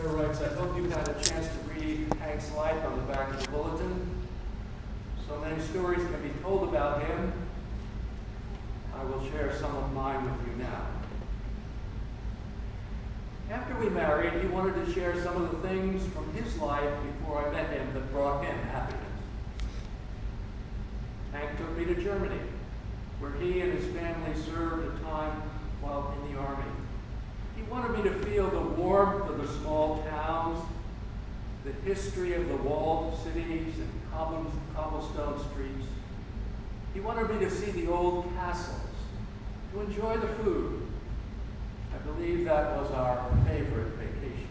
Chair writes, I hope you've had a chance to read Hank's life on the back of the bulletin. So many stories can be told about him. I will share some of mine with you now. After we married, he wanted to share some of the things from his life before I met him that brought him happiness. Hank took me to Germany, where he and his family served a time while in the army. He wanted me to feel the warmth of the small towns, the history of the walled cities and cobblestone streets. He wanted me to see the old castles, to enjoy the food. I believe that was our favorite vacation.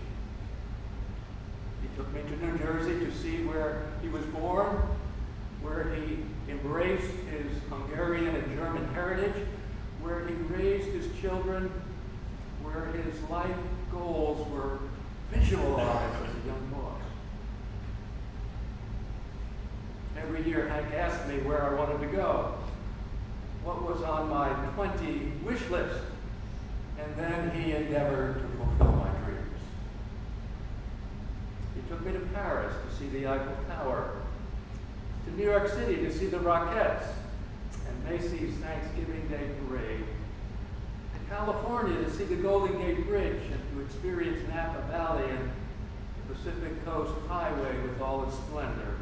He took me to New Jersey to see where he was born, where he embraced his Hungarian and German heritage, where he raised his children, where his life goals were visualized as a young boy. Every year, Hank asked me where I wanted to go, what was on my 20 wish list, and then he endeavored to fulfill my dreams. He took me to Paris to see the Eiffel Tower, to New York City to see the Rockettes and Macy's Thanksgiving Day Parade, to California to see the Golden Gate Bridge and to experience Napa Valley and the Pacific Coast Highway with all its splendor,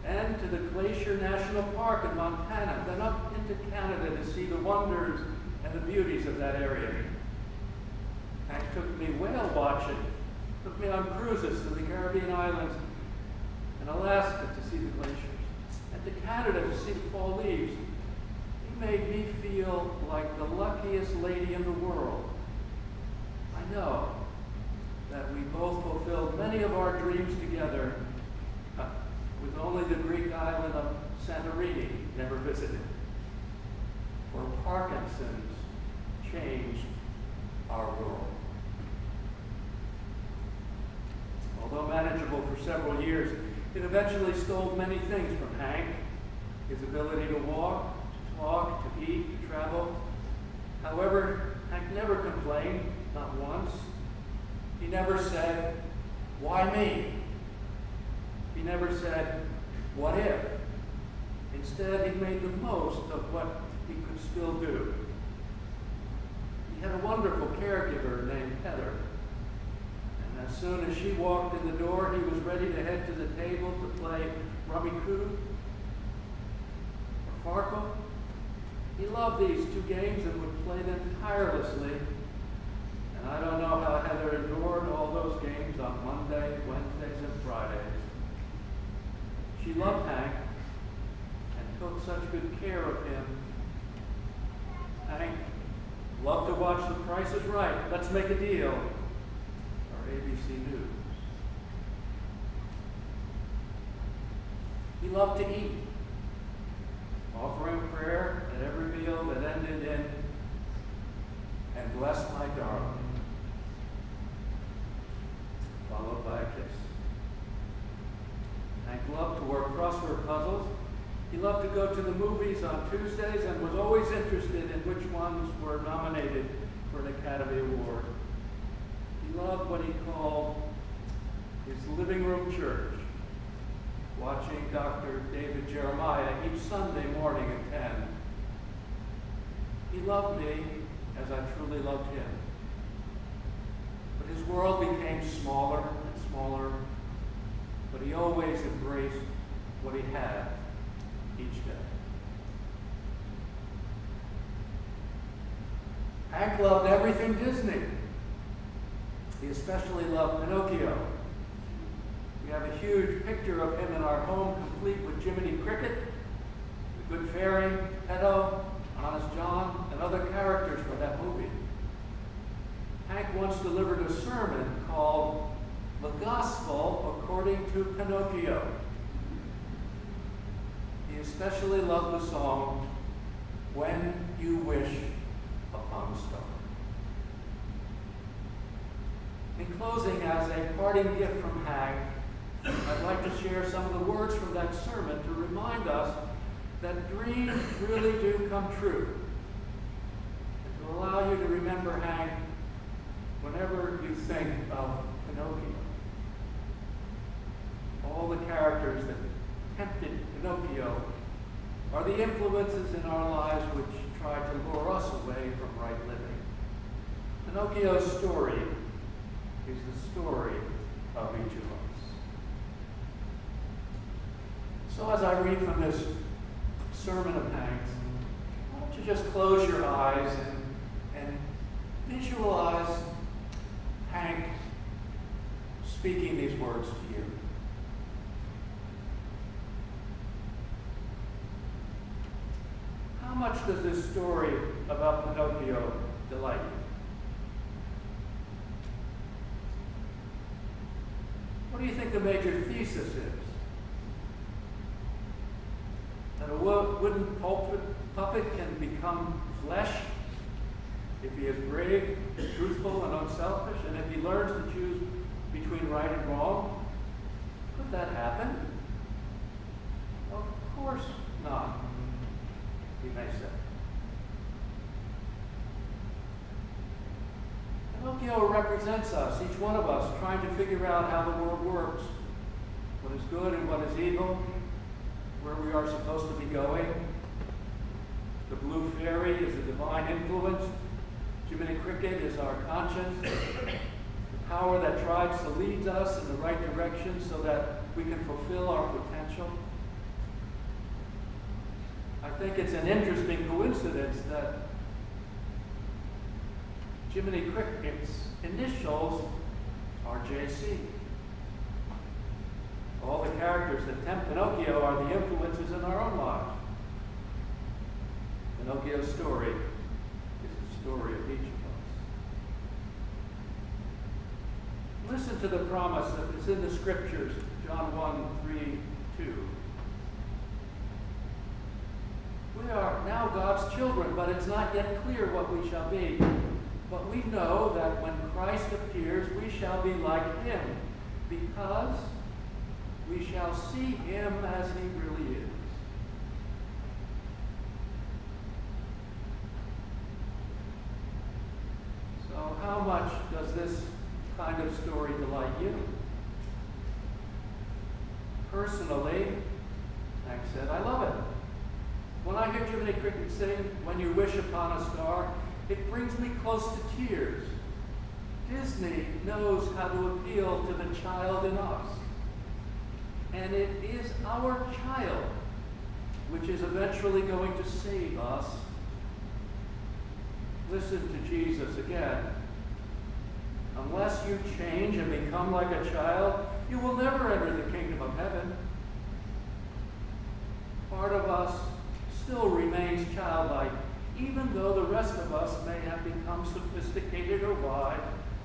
and to the Glacier National Park in Montana, then up into Canada to see the wonders and the beauties of that area. Hank took me whale watching, took me on cruises to the Caribbean islands and Alaska to see the glaciers, and to Canada to see the fall leaves. He made me feel like the luckiest lady in the world. I know that we both fulfilled many of our dreams together, with only the Greek island of Santorini never visited. For Parkinson's changed our world. Although manageable for several years, it eventually stole many things from Hank: his ability to walk, to talk, to eat, to travel. However, Hank never complained, not once. He never said, "Why me?" He never said, "What if?" Instead, he made the most of what he could still do. He had a wonderful caregiver named Heather. And as soon as she walked in the door, he was ready to head to the table to play Rummikub or Farkle. He loved these two games and would play them tirelessly. And I don't know how Heather endured all those games on Monday, Wednesdays, and Fridays. She loved Hank and took such good care of him. Hank loved to watch The Price is Right, Let's Make a Deal, or ABC News. He loved to eat, offering prayer at every meal that ended in, "And bless my darling," followed by a kiss. Hank loved to work crossword puzzles. He loved to go to the movies on Tuesdays and was always interested in which ones were nominated for an Academy Award. He loved what he called his living room church, watching Dr. David Jeremiah each Sunday morning at 10. He loved me as I truly loved him. But his world became smaller and smaller, but he always embraced what he had each day. Hank loved everything Disney. He especially loved Pinocchio. We have a huge picture of him in our home, complete with Jiminy Cricket, the Good Fairy, Pedo, Honest John, and other characters from that movie. Hank once delivered a sermon called "The Gospel According to Pinocchio." He especially loved the song, "When You Wish Upon a Star." In closing, as a parting gift from Hank, I'd like to share some of the words from that sermon to remind us that dreams really do come true, and to allow you to remember Hank whenever you think of influences in our lives which try to lure us away from right living. Pinocchio's story is the story of each of us. So as I read from this sermon of Hank's, why don't you just close your eyes and visualize Hank speaking these words to you. How much does this story about Pinocchio delight you? What do you think the major thesis is? That a wooden puppet can become flesh if he is brave, truthful, and unselfish, and if he learns to choose between right and wrong? Could that happen? Of course not, he may say. Pinocchio represents us, each one of us, trying to figure out how the world works, what is good and what is evil, where we are supposed to be going. The blue fairy is the divine influence. Jiminy Cricket is our conscience, the power that tries to lead us in the right direction so that we can fulfill our potential. I think it's an interesting coincidence that Jiminy Cricket's initials are JC. All the characters that tempt Pinocchio are the influences in our own lives. Pinocchio's story is the story of each of us. Listen to the promise that is in the scriptures, John 1:3-2. We are now God's children, but it's not yet clear what we shall be. But we know that when Christ appears, we shall be like him, because we shall see him as he really is. So how much does this kind of story delight you? Personally, Hank said, I love it. When I hear Jiminy Cricket sing, "When You Wish Upon a Star," it brings me close to tears. Disney knows how to appeal to the child in us. And it is our child which is eventually going to save us. Listen to Jesus again. Unless you change and become like a child, you will never enter the kingdom of heaven. Part of us still remains childlike, even though the rest of us may have become sophisticated or wise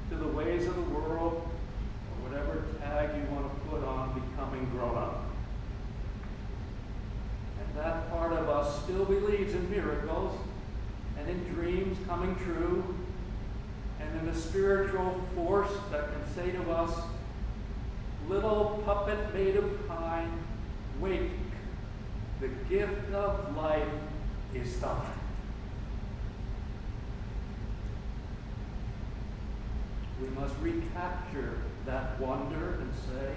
to the ways of the world, or whatever tag you want to put on becoming grown up. And that part of us still believes in miracles and in dreams coming true and in a spiritual force that can say to us, "Little puppet made of pine, wake, the gift of life is thine." We must recapture that wonder and say,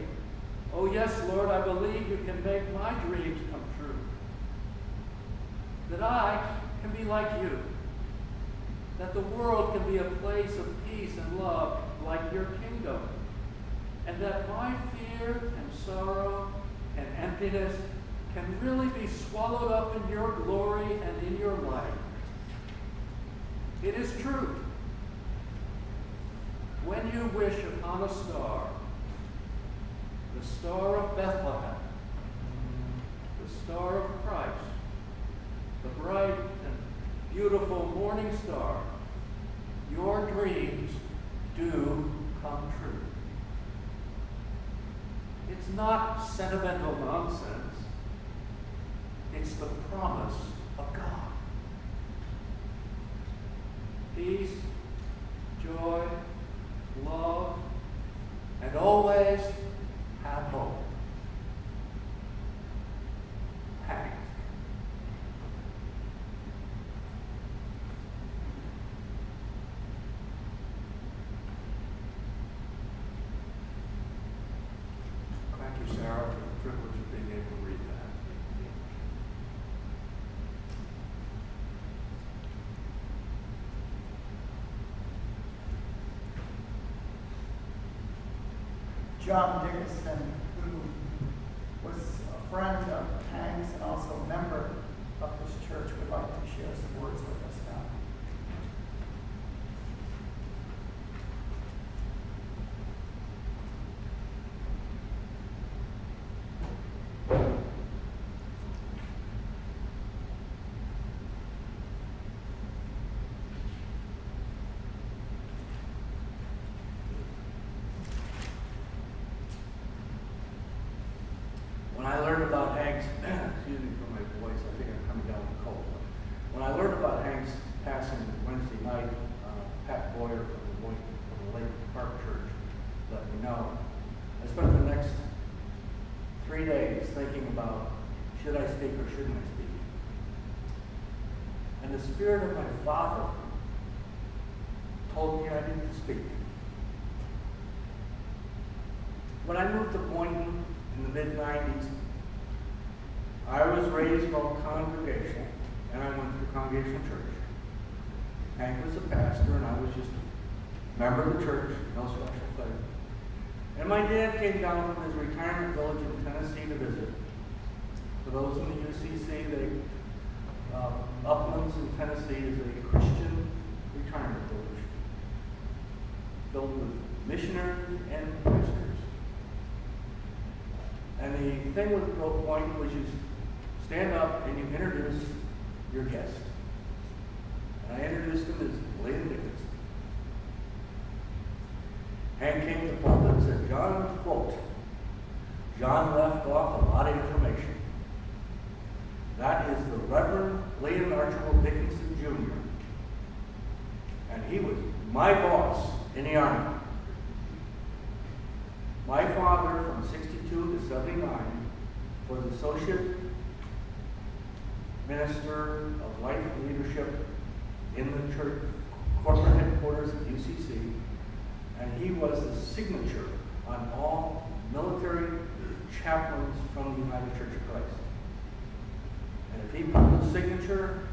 "Oh yes, Lord, I believe you can make my dreams come true. That I can be like you. That the world can be a place of peace and love like your kingdom. And that my fear and sorrow and emptiness can really be swallowed up in your glory and in your light." It is true. When you wish upon a star, the star of Bethlehem, the star of Christ, the bright and beautiful morning star, your dreams do come true. It's not sentimental nonsense. It's the promise of God. Peace, joy, love, and always have hope. Hank. Thank you, Sarah, for the privilege of being able to read that. John Dickinson, who was a friend of Hank's and also a member of this church, would like to share some words with us now. When I learned about Hank's, excuse me for my voice, I think I'm coming down with a cold. When I learned about Hank's passing Wednesday night, Pat Boyer from the Lake Park Church let me know. I spent the next 3 days thinking about, should I speak or shouldn't I speak? And the spirit of my father told me I needed to speak. When I moved to Boynton in the mid-90s, I was raised all congregational, and I went to the Congregational Church. Hank was a pastor, and I was just a member of the church, no special thing. And my dad came down from his retirement village in Tennessee to visit. For those in the UCC, Uplands in Tennessee is a Christian retirement village filled with missionaries and pastors. And the thing with Bill Point was you stand up and you introduce your guest. And I introduced him as William Dickinson. Hank came to the pulpit and said, John, quote, John left off a lot of information. That is the Reverend William Archibald Dickinson, Jr. And he was my boss in the Army. My father, from 62 to 79, was Associate Minister of Life Leadership in the church corporate headquarters at UCC, and he was the signature on all military chaplains from the United Church of Christ. And if he put his signature,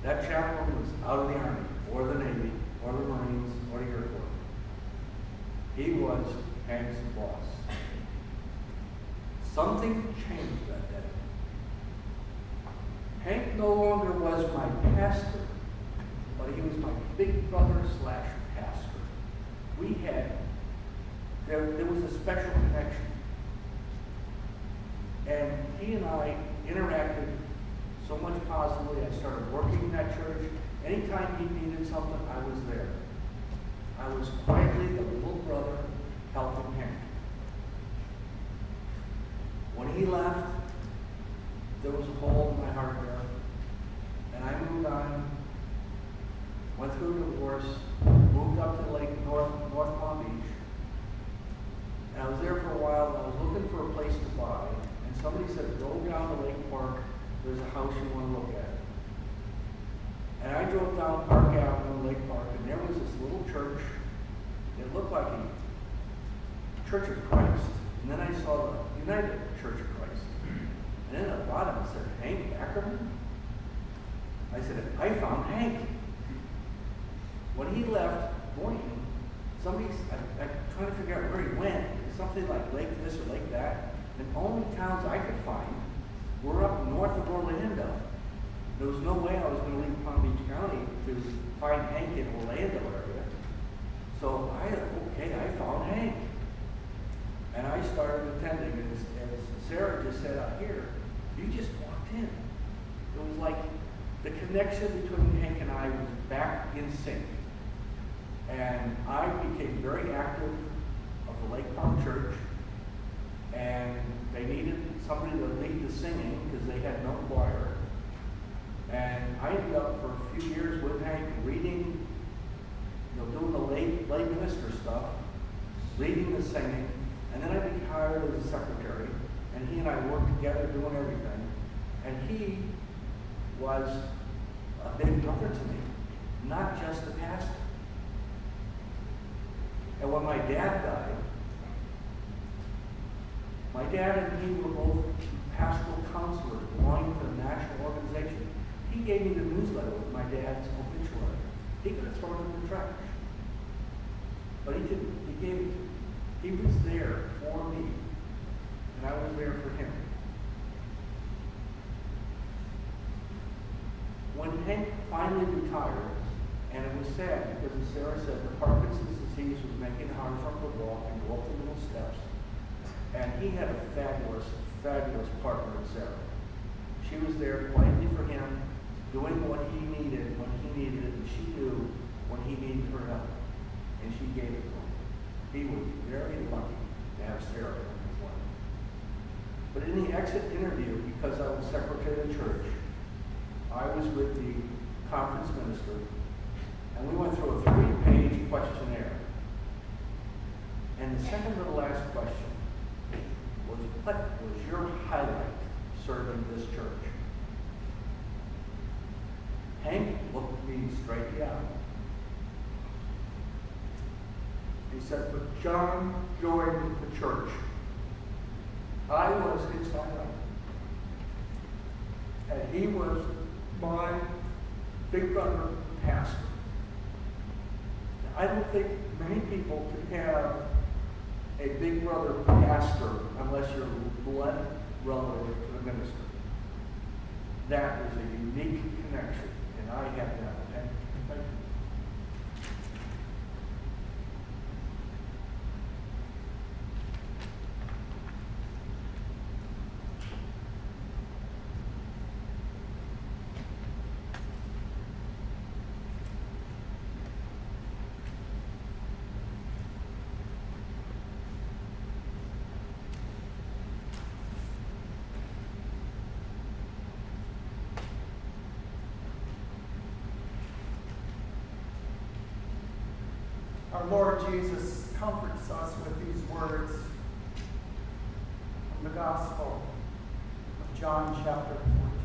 that chaplain was out of the Army, or the Navy, or the Marines, or the Air Force. He was Hank's boss. Something changed that day. Hank no longer was my pastor, but he was my big brother / pastor. We had, there was a special connection. And he and I interacted so much positively. I started working in that church. Anytime he needed something, I was there. I was quietly the little brother helping Hank. When he left, there was a hole in my heart there. And I moved on, went through a divorce, moved up to North Palm Beach. And I was there for a while, and I was looking for a place to buy. And somebody said, go down to Lake Park, there's a house you want to look at. And I drove down Park Avenue, Lake Park, and there was this little church. It looked like a Church of Christ. And then I saw the United Church of Christ. And then at the bottom it said, Hank Ackerman? I said, I found Hank. When he left Boynton, I'm trying to figure out where he went. Something like Lake this or Lake that. And the only towns I could find were up north of Orlando. There was no way I was going to leave Palm Beach County to find Hank in Orlando area. So I found Hank. And I started attending, and as Sarah just said out here, you just walked in. It was like the connection between Hank and I was back in sync. And I became very active of the Lake Park Church, and they needed somebody to lead the singing because they had no choir. And I ended up for a few years with Hank reading, doing the lay minister stuff, leading the singing. And then I became hired as a secretary, and he and I worked together doing everything. And he was a big brother to me, not just a pastor. And when my dad died, my dad and he were both pastoral counselors belonging to the national organization. He gave me the newsletter with my dad's obituary. He could have thrown it in the trash. But he didn't. He gave it to me. He was there for me, and I was there for him. When Hank finally retired, and it was sad because, as Sarah said, the Parkinson's disease was making it hard for him to walk and go up the little steps. And he had a fabulous, fabulous partner in Sarah. She was there quietly for him, doing what he needed when he needed it, and she knew when he needed her help. And she gave it to him. He was very lucky to have Sarah in his life. But in the exit interview, because I was secretary of the church, I was with the conference minister, and we went through a 3-page questionnaire. And the second to the last question was, what was your highlight serving this church? Hank looked me straight in the eye. He said, "When John joined the church, I was his highlight. And he was my big brother pastor." I don't think many people can have a big brother pastor unless you're blood relative to the minister. That is a unique connection, and I have that with him. Thank you. Our Lord Jesus comforts us with these words from the Gospel of John chapter 14.